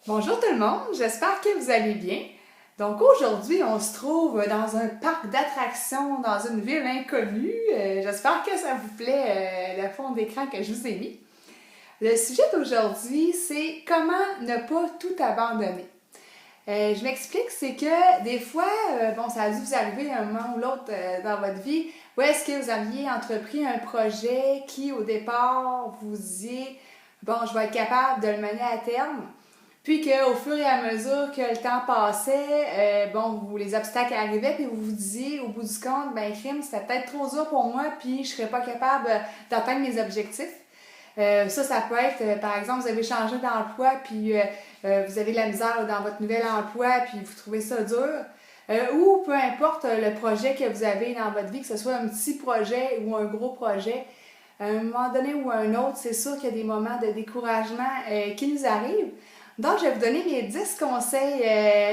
Bonjour tout le monde, j'espère que vous allez bien. Donc aujourd'hui, on se trouve dans un parc d'attractions dans une ville inconnue. J'espère que ça vous plaît, le fond d'écran que je vous ai mis. Le sujet d'aujourd'hui, c'est comment ne pas tout abandonner. Je m'explique, c'est que des fois, ça a dû vous arriver un moment ou l'autre dans votre vie, où est-ce que vous aviez entrepris un projet qui, au départ, vous disiez, bon, je vais être capable de le mener à terme. Puis qu'au fur et à mesure que le temps passait, les obstacles arrivaient, puis vous vous disiez, au bout du compte, ben crime, c'était peut-être trop dur pour moi, puis je serais pas capable d'atteindre mes objectifs. Ça peut être, par exemple, vous avez changé d'emploi, puis vous avez de la misère dans votre nouvel emploi, puis vous trouvez ça dur. Ou peu importe le projet que vous avez dans votre vie, que ce soit un petit projet ou un gros projet, à un moment donné ou à un autre, c'est sûr qu'il y a des moments de découragement qui nous arrivent. Donc, je vais vous donner les 10 conseils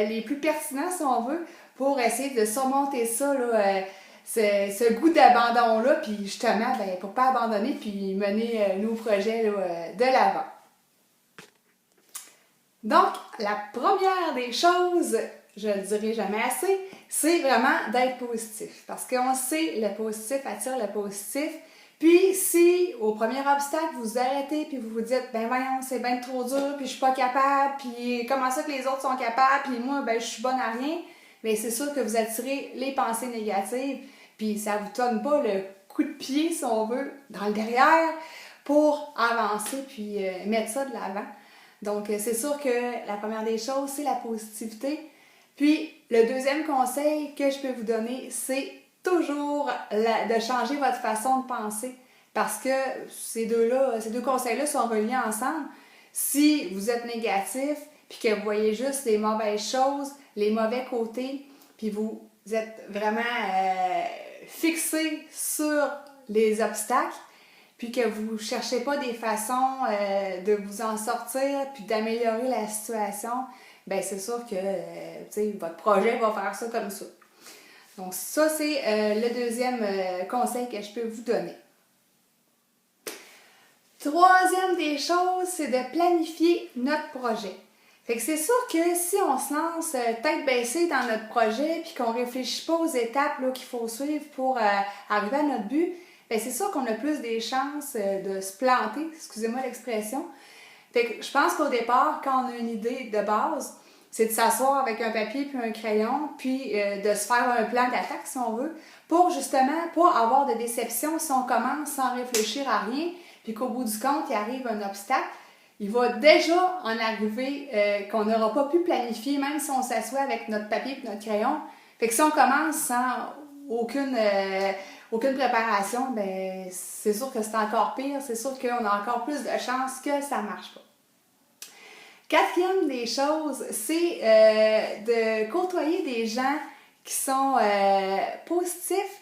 les plus pertinents, si on veut, pour essayer de surmonter ça, ce goût d'abandon-là, puis justement, pour ne pas abandonner, puis mener nos projets de l'avant. Donc, la première des choses, je ne le dirai jamais assez, c'est vraiment d'être positif. Parce qu'on sait, le positif attire le positif. Puis, si au premier obstacle, vous arrêtez puis vous vous dites, ben voyons, c'est bien trop dur, puis je suis pas capable, puis comment ça que les autres sont capables, puis moi, ben je suis bonne à rien, bien c'est sûr que vous attirez les pensées négatives, puis ça vous donne pas le coup de pied, si on veut, dans le derrière pour avancer puis mettre ça de l'avant. Donc, c'est sûr que la première des choses, c'est la positivité. Puis, le deuxième conseil que je peux vous donner, c'est toujours de changer votre façon de penser. Parce que ces deux conseils-là sont reliés ensemble. Si vous êtes négatif, puis que vous voyez juste les mauvaises choses, les mauvais côtés, puis vous êtes vraiment fixé sur les obstacles, puis que vous ne cherchez pas des façons de vous en sortir, puis d'améliorer la situation, bien c'est sûr que votre projet va faire ça comme ça. Donc ça, c'est le deuxième conseil que je peux vous donner. Troisième des choses, c'est de planifier notre projet. Fait que c'est sûr que si on se lance tête baissée dans notre projet puis qu'on ne réfléchit pas aux étapes qu'il faut suivre pour arriver à notre but, bien c'est sûr qu'on a plus des chances de se planter, excusez-moi l'expression. Fait que je pense qu'au départ, quand on a une idée de base, c'est de s'asseoir avec un papier puis un crayon, puis de se faire un plan d'attaque, si on veut, pour justement pas avoir de déception si on commence sans réfléchir à rien, puis qu'au bout du compte, il arrive un obstacle. Il va déjà en arriver qu'on n'aura pas pu planifier, même si on s'assoit avec notre papier et notre crayon. Fait que si on commence sans aucune préparation, ben c'est sûr que c'est encore pire. C'est sûr qu'on a encore plus de chances que ça ne marche pas. Quatrième des choses, c'est de côtoyer des gens qui sont positifs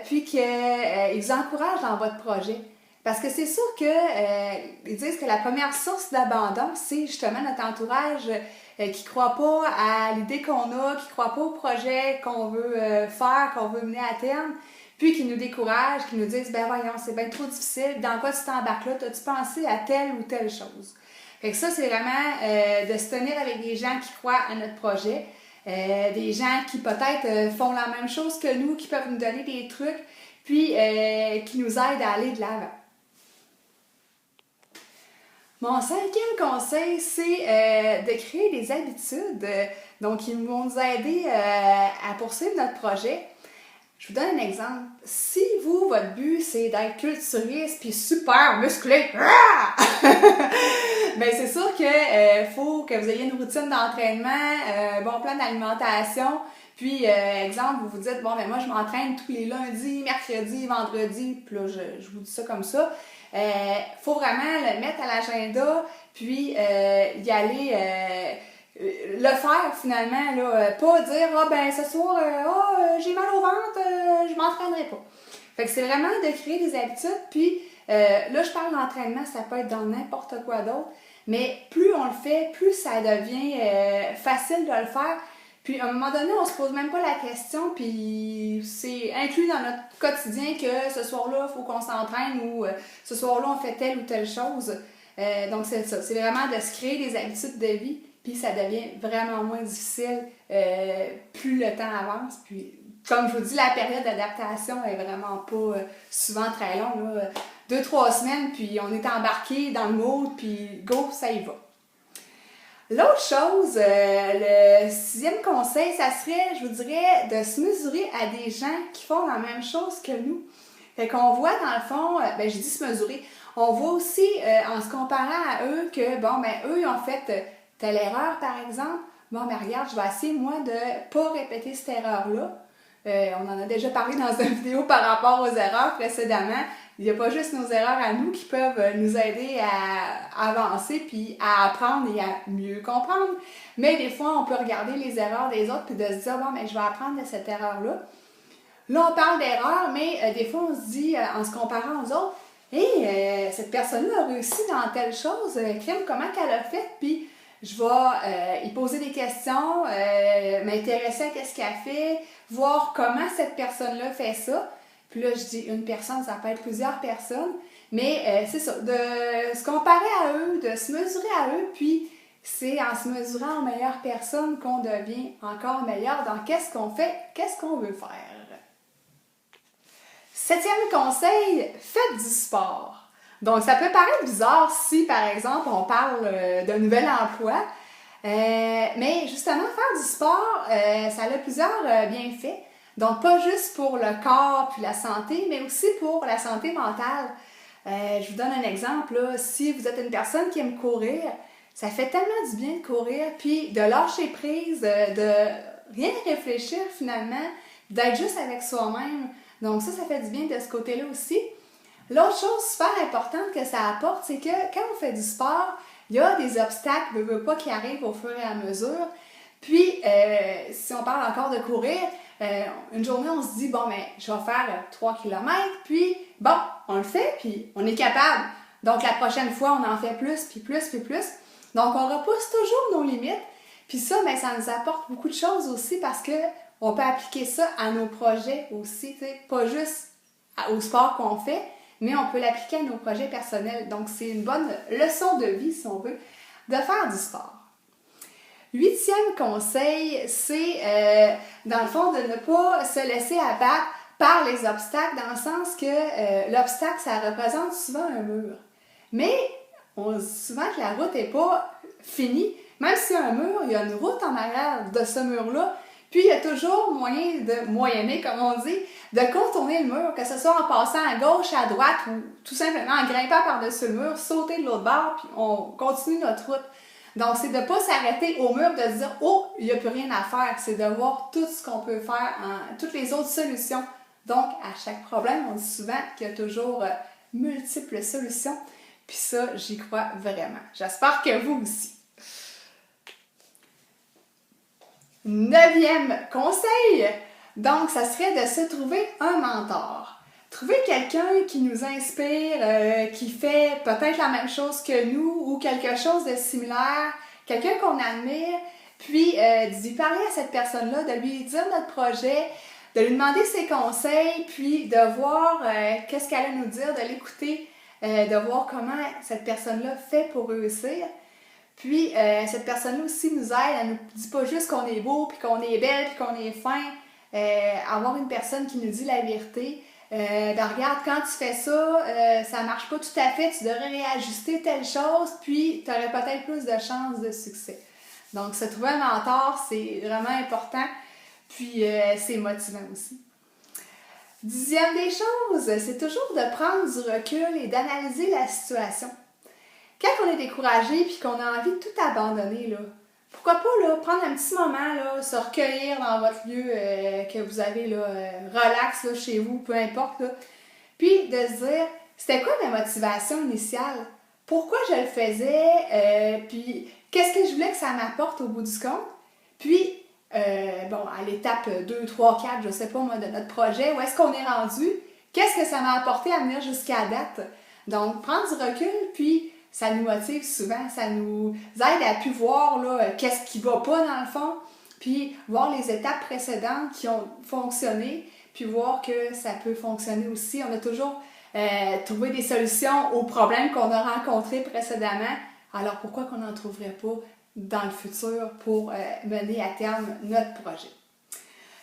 puis qu'ils vous encouragent dans votre projet. Parce que c'est sûr qu'ils disent que la première source d'abandon, c'est justement notre entourage qui ne croit pas à l'idée qu'on a, qui ne croit pas au projet qu'on veut faire, qu'on veut mener à terme, puis qui nous découragent, qui nous disent « Ben voyons, c'est bien trop difficile, dans quoi tu t'embarques là? As-tu pensé à telle ou telle chose? » Fait que ça, c'est vraiment de se tenir avec des gens qui croient à notre projet, des gens qui peut-être font la même chose que nous, qui peuvent nous donner des trucs, puis qui nous aident à aller de l'avant. Mon cinquième conseil, c'est de créer des habitudes, donc qui vont nous aider à poursuivre notre projet. Je vous donne un exemple. Si vous, votre but, c'est d'être culturiste puis super musclé, bien c'est sûr que faut que vous ayez une routine d'entraînement, un bon plan d'alimentation. Puis, exemple, vous vous dites, bon, ben moi, je m'entraîne tous les lundis, mercredis, vendredis. Puis là, je vous dis ça comme ça. Faut vraiment le mettre à l'agenda, puis y aller... le faire finalement, là, pas dire « Ah ben ce soir, j'ai mal au ventre, je m'entraînerai pas ». Fait que c'est vraiment de créer des habitudes, puis là je parle d'entraînement, ça peut être dans n'importe quoi d'autre, mais plus on le fait, plus ça devient facile de le faire. Puis à un moment donné, on se pose même pas la question, puis c'est inclus dans notre quotidien que ce soir-là, il faut qu'on s'entraîne ou ce soir-là, on fait telle ou telle chose. Donc c'est ça, c'est vraiment de se créer des habitudes de vie, puis ça devient vraiment moins difficile plus le temps avance. Puis comme je vous dis, la période d'adaptation est vraiment pas souvent très longue, là. 2-3 semaines, puis on est embarqué dans le mood, puis go, ça y va. L'autre chose, le 6e conseil, ça serait, je vous dirais, de se mesurer à des gens qui font la même chose que nous. Fait qu'on voit dans le fond, je dis se mesurer, on voit aussi en se comparant à eux que, eux, ils ont fait telle erreur, par exemple. Regarde, je vais essayer, moi, de pas répéter cette erreur-là. On en a déjà parlé dans une vidéo par rapport aux erreurs précédemment. Il n'y a pas juste nos erreurs à nous qui peuvent nous aider à avancer puis à apprendre et à mieux comprendre. Mais des fois, on peut regarder les erreurs des autres puis de se dire, je vais apprendre de cette erreur-là. Là, on parle d'erreur, mais des fois, on se dit, en se comparant aux autres, cette personne-là a réussi dans telle chose, comment qu'elle a fait, puis je vais y poser des questions, m'intéresser à ce qu'elle fait, voir comment cette personne-là fait ça. Puis là, je dis une personne, ça peut être plusieurs personnes. Mais c'est ça, de se comparer à eux, de se mesurer à eux, puis c'est en se mesurant aux meilleures personnes qu'on devient encore meilleur dans qu'est-ce qu'on fait, qu'est-ce qu'on veut faire. 7e conseil, faites du sport. Donc, ça peut paraître bizarre si, par exemple, on parle d'un nouvel emploi, mais justement, faire du sport, ça a plusieurs bienfaits. Donc, pas juste pour le corps puis la santé, mais aussi pour la santé mentale. Je vous donne un exemple, là. Si vous êtes une personne qui aime courir, ça fait tellement du bien de courir, puis de lâcher prise, de rien réfléchir finalement, d'être juste avec soi-même. Donc ça fait du bien de ce côté-là aussi. L'autre chose super importante que ça apporte, c'est que quand on fait du sport, il y a des obstacles, pas qui arrivent au fur et à mesure. Puis, si on parle encore de courir, une journée, on se dit, je vais faire 3 km, puis on le fait, puis on est capable. Donc, la prochaine fois, on en fait plus, puis plus, puis plus. Donc, on repousse toujours nos limites. Puis ça, ça nous apporte beaucoup de choses aussi parce que on peut appliquer ça à nos projets aussi, pas juste au sport qu'on fait, mais on peut l'appliquer à nos projets personnels. Donc, c'est une bonne leçon de vie, si on veut, de faire du sport. 8e conseil, c'est dans le fond de ne pas se laisser abattre par les obstacles, dans le sens que l'obstacle, ça représente souvent un mur. Mais on dit souvent que la route n'est pas finie. Même s'il y a un mur, il y a une route en arrière de ce mur-là. Puis il y a toujours moyen de moyenner, comme on dit, de contourner le mur, que ce soit en passant à gauche, à droite ou tout simplement en grimpant par-dessus le mur, sauter de l'autre bord, puis on continue notre route. Donc, c'est de ne pas s'arrêter au mur, de se dire « Oh, il n'y a plus rien à faire ». C'est de voir tout ce qu'on peut faire, toutes les autres solutions. Donc, à chaque problème, on dit souvent qu'il y a toujours multiples solutions. Puis ça, j'y crois vraiment. J'espère que vous aussi. 9e conseil, donc, ça serait de se trouver un mentor. Trouver quelqu'un qui nous inspire, qui fait peut-être la même chose que nous ou quelque chose de similaire, quelqu'un qu'on admire, puis d'y parler à cette personne-là, de lui dire notre projet, de lui demander ses conseils, puis de voir qu'est-ce qu'elle a à nous dire, de l'écouter, de voir comment cette personne-là fait pour réussir. Puis, cette personne-là aussi nous aide, elle nous dit pas juste qu'on est beau, puis qu'on est belle, puis qu'on est fin. Avoir une personne qui nous dit la vérité. Regarde, quand tu fais ça, ça marche pas tout à fait, tu devrais réajuster telle chose, puis tu aurais peut-être plus de chances de succès. Donc, se trouver un mentor, c'est vraiment important, puis c'est motivant aussi. 10e des choses, c'est toujours de prendre du recul et d'analyser la situation. Quand on est découragé et qu'on a envie de tout abandonner, là, pourquoi pas là, prendre un petit moment, là, se recueillir dans votre lieu que vous avez là, relax là, chez vous, peu importe. Là. Puis de se dire, c'était quoi ma motivation initiale? Pourquoi je le faisais? Puis qu'est-ce que je voulais que ça m'apporte au bout du compte? Puis, à l'étape 2, 3, 4, je sais pas moi, de notre projet, où est-ce qu'on est rendu? Qu'est-ce que ça m'a apporté à venir jusqu'à date? Donc, prendre du recul, puis ça nous motive souvent, ça nous aide à pu voir là, qu'est-ce qui va pas dans le fond, puis voir les étapes précédentes qui ont fonctionné, puis voir que ça peut fonctionner aussi. On a toujours trouver des solutions aux problèmes qu'on a rencontrés précédemment. Alors pourquoi qu'on n'en trouverait pas dans le futur pour mener à terme notre projet?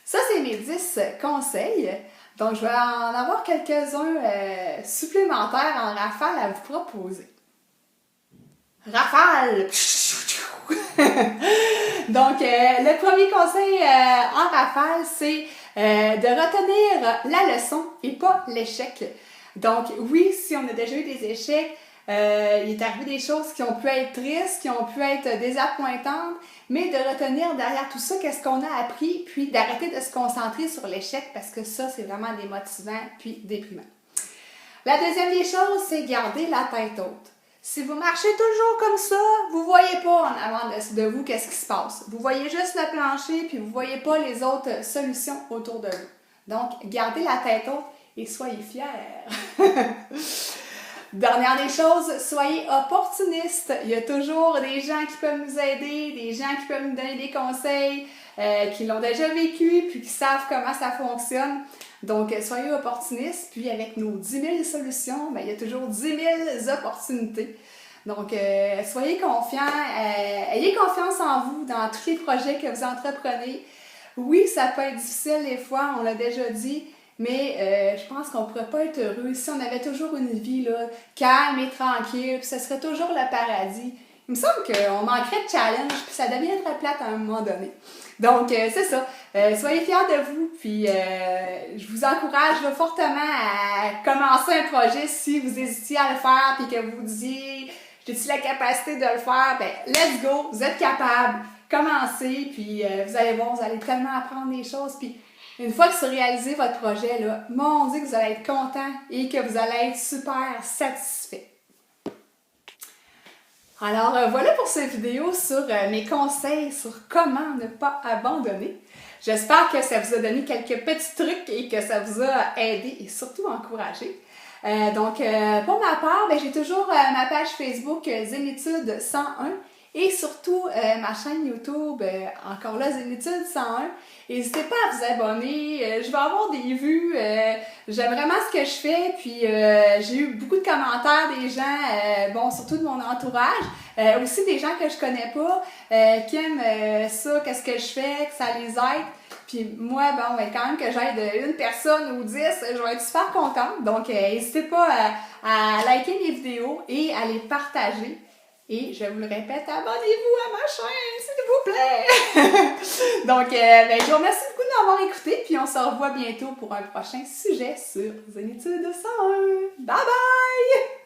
Ça, c'est mes 10 conseils. Donc, je vais en avoir quelques-uns supplémentaires en rafale à vous proposer. Rafale! Donc, le premier conseil en rafale, c'est de retenir la leçon et pas l'échec. Donc, oui, si on a déjà eu des échecs, il est arrivé des choses qui ont pu être tristes, qui ont pu être désappointantes, mais de retenir derrière tout ça qu'est-ce qu'on a appris, puis d'arrêter de se concentrer sur l'échec parce que ça, c'est vraiment démotivant puis déprimant. La deuxième des choses, c'est garder la tête haute. Si vous marchez toujours comme ça, vous voyez pas en avant de vous qu'est-ce qui se passe. Vous voyez juste le plancher puis vous voyez pas les autres solutions autour de vous. Donc, gardez la tête haute et soyez fiers. Dernière des choses, soyez opportunistes. Il y a toujours des gens qui peuvent nous aider, des gens qui peuvent nous donner des conseils, qui l'ont déjà vécu, puis qui savent comment ça fonctionne. Donc, soyez opportunistes, puis avec nos 10 000 solutions, bien, il y a toujours 10 000 opportunités. Donc, soyez confiants, ayez confiance en vous dans tous les projets que vous entreprenez. Oui, ça peut être difficile des fois, on l'a déjà dit, mais je pense qu'on ne pourrait pas être heureux si on avait toujours une vie là, calme et tranquille, puis ce serait toujours le paradis. Il me semble qu'on manquerait de challenge, puis ça deviendrait plate à un moment donné. Donc, c'est ça. Soyez fiers de vous, puis je vous encourage là, fortement à commencer un projet si vous hésitiez à le faire, puis que vous vous disiez « j'ai-tu la capacité de le faire? » Ben, let's go, vous êtes capable. Commencez, puis vous allez voir, vous allez tellement apprendre des choses, puis une fois que vous réalisez votre projet, là, mon Dieu, que vous allez être content et que vous allez être super satisfait. Alors, voilà pour cette vidéo sur mes conseils sur comment ne pas abandonner. J'espère que ça vous a donné quelques petits trucs et que ça vous a aidé et surtout encouragé. Donc, pour ma part, ben, j'ai toujours ma page Facebook Zénitude 101 et surtout ma chaîne YouTube, encore là, Zénitude 101. N'hésitez pas à vous abonner, je vais avoir des vues, j'aime vraiment ce que je fais, puis j'ai eu beaucoup de commentaires des gens, bon, surtout de mon entourage, aussi des gens que je connais pas, qui aiment ça, qu'est-ce que je fais, que ça les aide. Puis moi, bon, ben, quand même que j'aide une personne ou 10, je vais être super contente. Donc, n'hésitez pas à liker mes vidéos et à les partager. Et je vous le répète, abonnez-vous à ma chaîne, s'il vous plaît! Donc, ben, je vous remercie beaucoup de m'avoir écouté, puis on se revoit bientôt pour un prochain sujet sur Zénitude 101. Bye bye!